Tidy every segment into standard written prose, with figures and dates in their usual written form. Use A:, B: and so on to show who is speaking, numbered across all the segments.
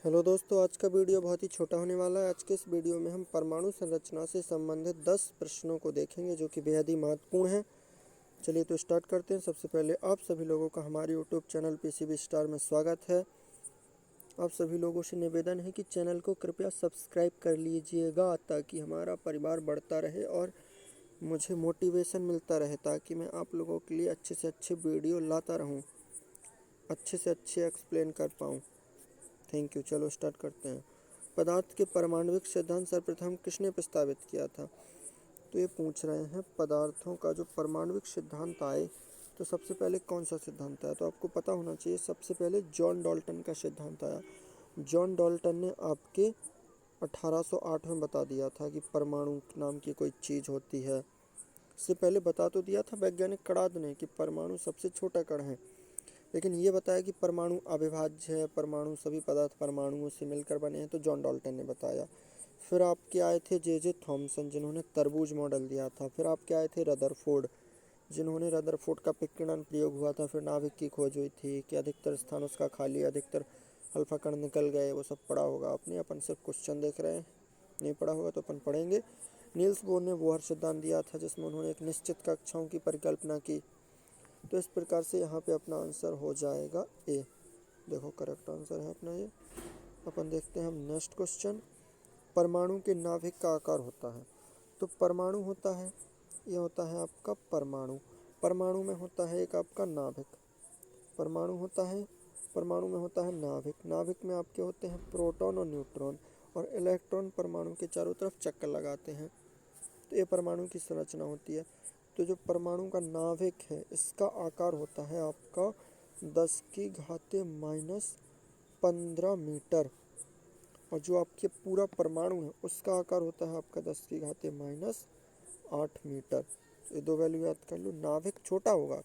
A: Hello दोस्तों, आज का वीडियो बहुत ही छोटा होने वाला है। आज के इस वीडियो में हम परमाणु संरचना से संबंधित 10 प्रश्नों को देखेंगे जो कि बेहद ही महत्वपूर्ण हैं। चलिए तो स्टार्ट करते हैं। सबसे पहले आप सभी लोगों का हमारे यूट्यूब चैनल पीसीबी स्टार में स्वागत है। आप सभी लोगों से निवेदन है कि चैनल को कृपया सब्सक्राइब कर लीजिएगा ताकि हमारा परिवार बढ़ता रहे और मुझे मोटिवेशन मिलता रहे, ताकि मैं आप लोगों के लिए अच्छे से अच्छे वीडियो लाता रहूँ, अच्छे से अच्छे एक्सप्लेन कर पाऊँ। Thank you. चलो स्टार्ट करते हैं। पदार्थ के परमाणविक सिद्धांत सर्वप्रथम किसने प्रस्तावित किया था? तो ये पूछ रहे हैं पदार्थों का जो परमाणविक सिद्धांत आए तो सबसे पहले कौन सा सिद्धांत आया? तो आपको पता होना चाहिए, सबसे पहले जॉन डाल्टन का सिद्धांत आया। जॉन डाल्टन ने आपके 1808 में बता दिया था कि परमाणु नाम की कोई चीज़ होती है। इससे पहले बता तो दिया था वैज्ञानिक कणाद ने कि परमाणु सबसे छोटा कण है, लेकिन ये बताया कि परमाणु अविभाज्य है, परमाणु सभी पदार्थ परमाणुओं से मिलकर बने हैं, तो जॉन डाल्टन ने बताया। फिर आपके आए थे जे थॉमसन, जिन्होंने तरबूज मॉडल दिया था। फिर आपके आए थे रदरफोर्ड, जिन्होंने रदरफोर्ड का विकिरण प्रयोग हुआ था। फिर नाभिक की खोज हुई थी कि अधिकतर स्थान उसका खाली, अधिकतर अल्फा कण निकल गए। वो सब पढ़ा होगा आपने, अपन सिर्फ क्वेश्चन देख रहे हैं, नहीं पढ़ा होगा तो अपन पढ़ेंगे। नील्स बोर ने बोहर सिद्धांत दिया था, जिसमें उन्होंने एक निश्चित कक्षाओं की परिकल्पना की। तो इस प्रकार से यहाँ पे अपना आंसर हो जाएगा ए। देखो करेक्ट आंसर है अपना ये। अपन देखते हैं हम नेक्स्ट क्वेश्चन। परमाणु के नाभिक का आकार होता है। तो परमाणु होता है, ये होता है आपका परमाणु। परमाणु में होता है एक आपका नाभिक। परमाणु होता है, परमाणु में होता है नाभिक। नाभिक में आपके होते हैं प्रोटॉन और न्यूट्रॉन, और इलेक्ट्रॉन परमाणु के चारों तरफ चक्कर लगाते हैं। तो ये परमाणु की संरचना होती है। तो जो परमाणु का नाभिक है, इसका आकार होता है आपका 10⁻⁻15 मीटर, और जो आपके पूरा परमाणु है उसका आकार होता है आपका 10⁻8 मीटर। ये दो वैल्यू याद कर लो। नाभिक छोटा होगा,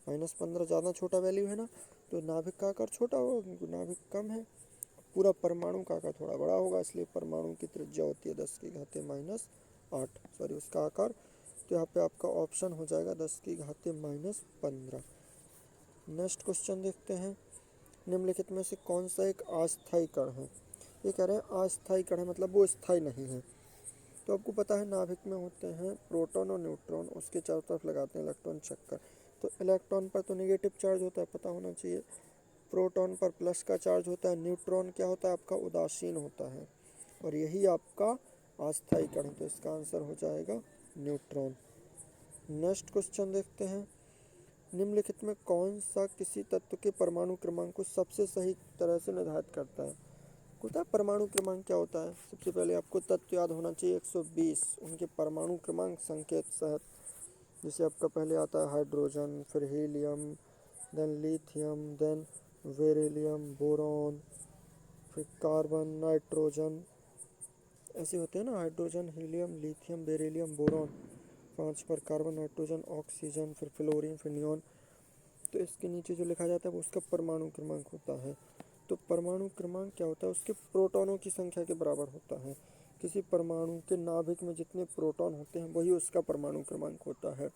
A: -15 ज़्यादा छोटा वैल्यू है ना, तो नाभिक का आकार छोटा होगा क्योंकि नाभिक कम है। पूरा परमाणु का आकार थोड़ा बड़ा होगा, इसलिए परमाणु की त्रिज्या होती है 10⁻8, सॉरी उसका आकार। तो यहाँ पे आपका ऑप्शन हो जाएगा 10⁻15। नेक्स्ट क्वेश्चन देखते हैं। निम्नलिखित में से कौन सा एक अस्थायी कण है? ये कह रहे हैं अस्थायी कण है, मतलब वो स्थायी नहीं है। तो आपको पता है नाभिक में होते हैं प्रोटॉन और न्यूट्रॉन, उसके चारों तरफ लगाते हैं इलेक्ट्रॉन चक्कर। तो इलेक्ट्रॉन पर तो नेगेटिव चार्ज होता है, पता होना चाहिए। प्रोटॉन पर प्लस का चार्ज होता है। न्यूट्रॉन क्या होता है आपका? उदासीन होता है, और यही आपका अस्थायी कण है। तो इसका आंसर हो जाएगा न्यूट्रॉन। नेक्स्ट क्वेश्चन देखते हैं। निम्नलिखित में कौन सा किसी तत्व के परमाणु क्रमांक को सबसे सही तरह से निर्धारित करता है? पता है परमाणु क्रमांक क्या होता है? सबसे पहले आपको तत्व याद होना चाहिए 120, उनके परमाणु क्रमांक संकेत सहित। जैसे आपका पहले आता है हाइड्रोजन, फिर helium, then lithium, then beryllium, boron, फिर कार्बन, नाइट्रोजन, ऐसे होते हैं ना, hydrogen, helium, lithium, beryllium, boron. 5 पर कार्बन, नाइट्रोजन, ऑक्सीजन, फिर फ्लोरीन, फिर नियॉन। तो इसके नीचे जो लिखा जाता है वो उसका परमाणु क्रमांक होता है। तो परमाणु क्रमांक क्या होता है? उसके प्रोटॉनों की संख्या के बराबर होता है। किसी परमाणु के नाभिक में जितने प्रोटॉन होते हैं वही उसका परमाणु क्रमांक होता है।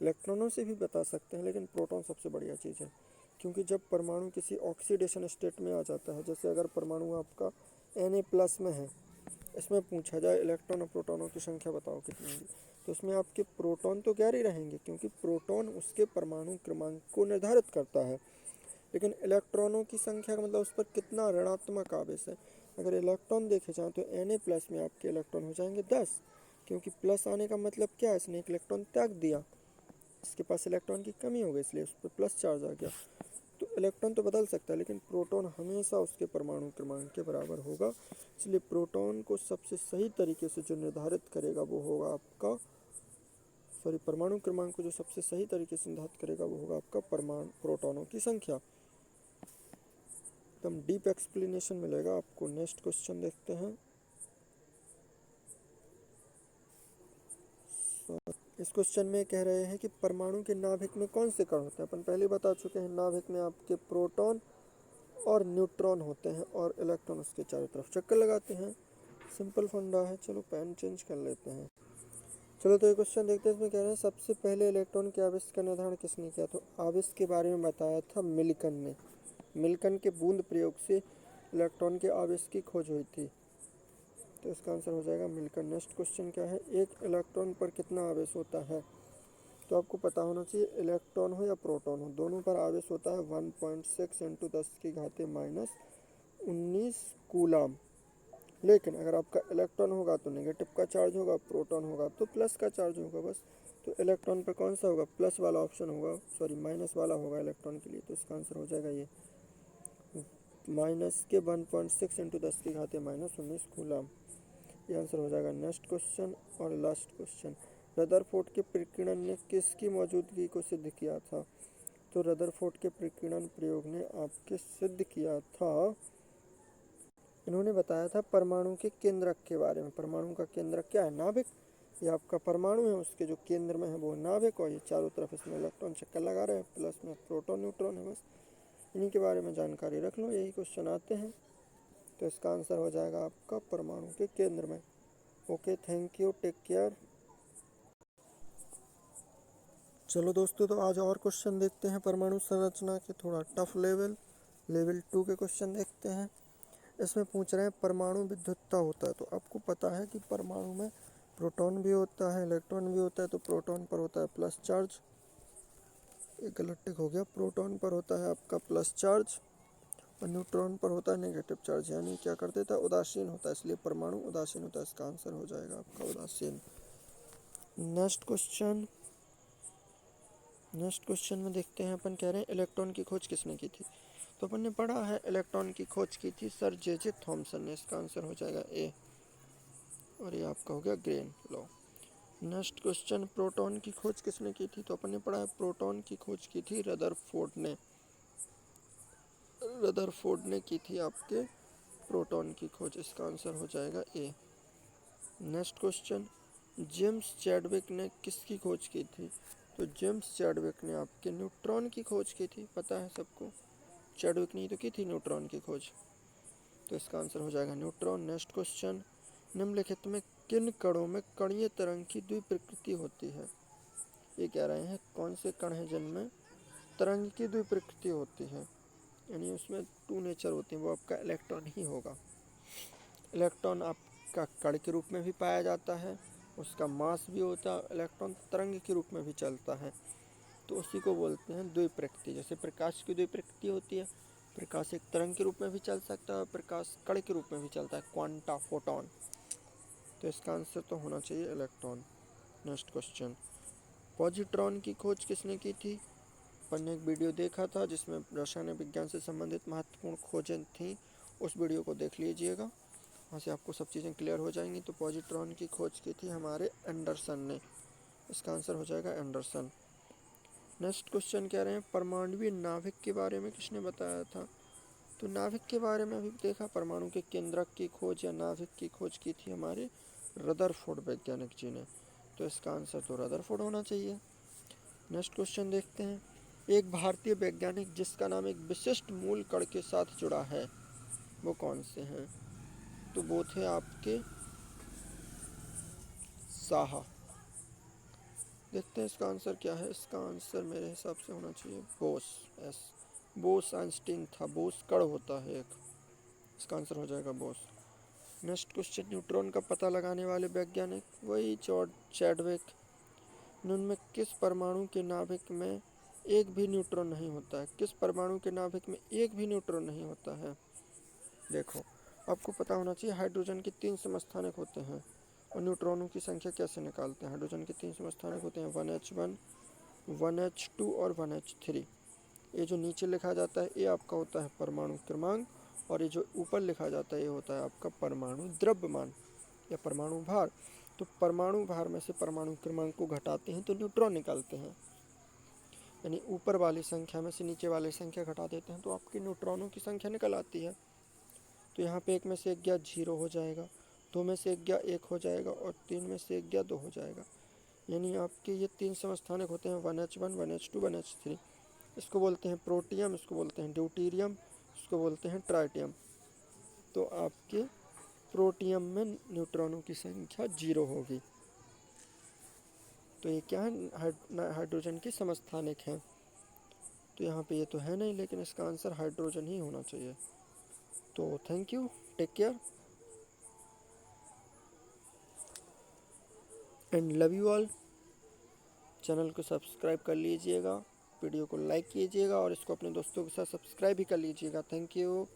A: इलेक्ट्रॉनों से भी बता सकते हैं, लेकिन प्रोटॉन सबसे बढ़िया चीज़ है, क्योंकि जब परमाणु किसी ऑक्सीडेशन स्टेट में आ जाता है, जैसे अगर परमाणु आपका Na+ में है, इसमें पूछा जाए इलेक्ट्रॉन और प्रोटॉनों की संख्या बताओ कितनी होगी, तो उसमें आपके प्रोटॉन तो गैर ही रहेंगे, क्योंकि प्रोटॉन उसके परमाणु क्रमांक को निर्धारित करता है। लेकिन इलेक्ट्रॉनों की संख्या का मतलब उस पर कितना ऋणात्मक आवेश है। अगर इलेक्ट्रॉन देखे जाएँ तो Na+ में आपके इलेक्ट्रॉन हो जाएंगे 10, क्योंकि प्लस आने का मतलब क्या है? इसने एक इलेक्ट्रॉन त्याग दिया, इसके पास इलेक्ट्रॉन की कमी हो गई, इसलिए उस पर प्लस चार्ज आ गया। तो इलेक्ट्रॉन तो बदल सकता है, लेकिन प्रोटॉन हमेशा उसके परमाणु क्रमांक के बराबर होगा। इसलिए प्रोटॉन को सबसे सही तरीके से जो निर्धारित करेगा वो होगा आपका, सॉरी, परमाणु क्रमांक को जो सबसे सही तरीके से निर्धारित करेगा वो होगा आपका परमाणु प्रोटॉनों की संख्या। एकदम डीप एक्सप्लेनेशन मिलेगा आपको। नेक्स्ट क्वेश्चन देखते हैं। इस क्वेश्चन में कह रहे हैं कि परमाणु के नाभिक में कौन से कण होते हैं? अपन पहले बता चुके हैं, नाभिक में आपके प्रोटॉन और न्यूट्रॉन होते हैं, और इलेक्ट्रॉन उसके चारों तरफ चक्कर लगाते हैं। सिंपल फंडा है। चलो पेन चेंज कर लेते हैं। चलो तो ये क्वेश्चन देखते हैं। इसमें कह रहे हैं सबसे पहले इलेक्ट्रॉन के आवेश का निर्धारण किसने किया? तो आवेश के बारे में बताया था मिल्कन ने। मिल्कन के बूंद प्रयोग से इलेक्ट्रॉन के आवेश की खोज हुई थी? तो इसका आंसर हो जाएगा मिलकर। नेक्स्ट क्वेश्चन क्या है, एक इलेक्ट्रॉन पर कितना आवेश होता है? तो आपको पता होना चाहिए, इलेक्ट्रॉन हो या प्रोटॉन हो, दोनों पर आवेश होता है 1.6 इंटू 10⁻⁻19 कूलाम। लेकिन अगर आपका इलेक्ट्रॉन होगा तो नेगेटिव का चार्ज होगा, प्रोटॉन होगा तो प्लस का चार्ज होगा बस। तो इलेक्ट्रॉन पर कौन सा होगा? प्लस वाला ऑप्शन होगा, सॉरी माइनस वाला होगा इलेक्ट्रॉन के लिए। तो इसका आंसर हो जाएगा ये माइनस के 1.6 इंटू 10⁻⁻19 कूलाम। ये आंसर हो जाएगा। नेक्स्ट क्वेश्चन और लास्ट क्वेश्चन, रदरफोर्ड के प्रकीर्णन ने किसकी मौजूदगी को सिद्ध किया था? तो रदरफोर्ड के प्रकीर्णन प्रयोग ने आपके सिद्ध किया था, इन्होंने बताया था परमाणु के केंद्रक के बारे में। परमाणु का केंद्रक क्या है? नाभिक। ये आपका परमाणु है, उसके जो केंद्र में है वो नाभिक, और ये चारों तरफ इसमें इलेक्ट्रॉन चक्कर लगा रहे हैं, प्लस में प्रोटॉन न्यूट्रॉन है। बस इन्हीं के बारे में जानकारी रख लो, यही क्वेश्चन आते हैं। तो इसका आंसर हो जाएगा आपका परमाणु के केंद्र में। Okay, thank you, take care. चलो दोस्तों, तो आज और क्वेश्चन देखते हैं परमाणु संरचना के, थोड़ा टफ लेवल 2 के क्वेश्चन देखते हैं। इसमें पूछ रहे हैं परमाणु विद्युतता होता है। तो आपको पता है कि परमाणु में प्रोटॉन भी होता है, इलेक्ट्रॉन भी होता है। तो प्रोटॉन पर होता है प्लस चार्ज, एक गलत टिक हो गया, प्रोटॉन पर होता है आपका प्लस चार्ज और न्यूट्रॉन पर होता है नेगेटिव चार्ज, यानी क्या कर देता है? उदासीन होता है, इसलिए परमाणु उदासीन होता है। इसका आंसर हो जाएगा आपका उदासीन। नेक्स्ट क्वेश्चन में देखते हैं, अपन कह रहे हैं इलेक्ट्रॉन की खोज किसने की थी? तो अपन ने पढ़ा है इलेक्ट्रॉन की खोज की थी सर जे थॉमसन ने। इसका आंसर हो जाएगा ए, और ये आपका हो गया grain law. Next question, proton की खोज किसने की थी? तो अपन ने पढ़ा है प्रोटॉन की खोज की थी रदरफोर्ड ने की थी आपके प्रोटॉन की खोज। इसका आंसर हो जाएगा ए। नेक्स्ट क्वेश्चन, जेम्स चैडविक ने किसकी खोज की थी? तो जेम्स चैडविक ने आपके न्यूट्रॉन की खोज की थी, पता है सबको। चैडविक ने तो की थी न्यूट्रॉन की खोज, तो इसका आंसर हो जाएगा न्यूट्रॉन। नेक्स्ट क्वेश्चन, निम्नलिखित में किन कणों में कणीय तरंग की द्विप्रकृति होती है? ये कह रहे हैं कौन से कण हैं जिनमें तरंग की द्विप्रकृति होती है, यानी उसमें टू नेचर होती है, वो आपका इलेक्ट्रॉन ही होगा। इलेक्ट्रॉन आपका कण के रूप में भी पाया जाता है, उसका मास भी होता है, इलेक्ट्रॉन तरंग के रूप में भी चलता है, तो उसी को बोलते हैं द्विप्रकृति। जैसे प्रकाश की द्विप्रकृति होती है, प्रकाश एक तरंग के रूप में भी चल सकता है, प्रकाश कण के रूप में भी चलता है, क्वांटा फोटॉन। तो इसका आंसर तो होना चाहिए इलेक्ट्रॉन। नेक्स्ट क्वेश्चन, पॉजिट्रॉन की खोज किसने की थी? अपन ने एक वीडियो देखा था जिसमें रसायन विज्ञान से संबंधित महत्वपूर्ण खोजें थी, उस वीडियो को देख लीजिएगा, वहाँ से आपको सब चीज़ें क्लियर हो जाएंगी। तो पॉजिट्रॉन की खोज की थी हमारे एंडरसन ने। इसका आंसर हो जाएगा एंडरसन। नेक्स्ट क्वेश्चन कह रहे हैं परमाणुवीय नाभिक के बारे में किसने बताया था? तो नाभिक के बारे में अभी देखा, परमाणु के केंद्रक की खोज या नाभिक की खोज की थी हमारे रदरफोर्ड वैज्ञानिक जी ने। तो इसका आंसर तो रदरफोर्ड होना चाहिए। नेक्स्ट क्वेश्चन देखते हैं, एक भारतीय वैज्ञानिक जिसका नाम एक विशिष्ट मूल कण के साथ जुड़ा है, वो कौन से हैं? तो वो थे आपके साहा। देखते हैं इसका आंसर क्या है। इसका आंसर मेरे हिसाब से होना चाहिए बोस। बोस आइंस्टीन था, बोस कण होता है एक, इसका आंसर हो जाएगा बोस। नेक्स्ट क्वेश्चन, न्यूट्रॉन का पता लगाने वाले वैज्ञानिक वही चैडविक। उनमें किस परमाणु के नाभिक में एक भी न्यूट्रॉन नहीं होता है? किस परमाणु के नाभिक में एक भी न्यूट्रॉन नहीं होता है? देखो, आपको पता होना चाहिए हाइड्रोजन के 3 समस्थानिक होते हैं, और न्यूट्रॉनों की संख्या कैसे निकालते हैं? हाइड्रोजन के 3 समस्थानिक होते हैं 1H1, 1H2 और 1H3। ये जो नीचे लिखा जाता है ये आपका होता है परमाणु क्रमांक, और ये जो ऊपर लिखा जाता है ये होता है आपका परमाणु द्रव्यमान या परमाणु भार। तो परमाणु भार में से परमाणु क्रमांक को घटाते हैं तो न्यूट्रॉन निकालते हैं, यानी ऊपर वाली संख्या में से नीचे वाली संख्या घटा देते हैं तो आपके न्यूट्रॉनों की संख्या निकल आती है। तो यहाँ पे 1 में से 1 गया 0 हो जाएगा, 2 में से 1 गया 1 हो जाएगा, और 3 में से 1 गया 2 हो जाएगा। यानी आपके ये 3 समस्थानिक होते हैं 1H1, 1H2, 1H3। इसको बोलते हैं प्रोटियम, इसको बोलते हैं ड्यूटीरियम, इसको बोलते हैं ट्राइटियम। तो आपके प्रोटियम में न्यूट्रॉनों की संख्या 0 होगी। तो ये क्या है? हाइड्रोजन की समस्थानिक हैं। तो यहाँ पे ये तो है नहीं, लेकिन इसका आंसर हाइड्रोजन ही होना चाहिए। तो thank you, take care and love you all. Channel को सब्सक्राइब कर लीजिएगा, वीडियो को लाइक कीजिएगा और इसको अपने दोस्तों के साथ सब्सक्राइब भी कर लीजिएगा। Thank you.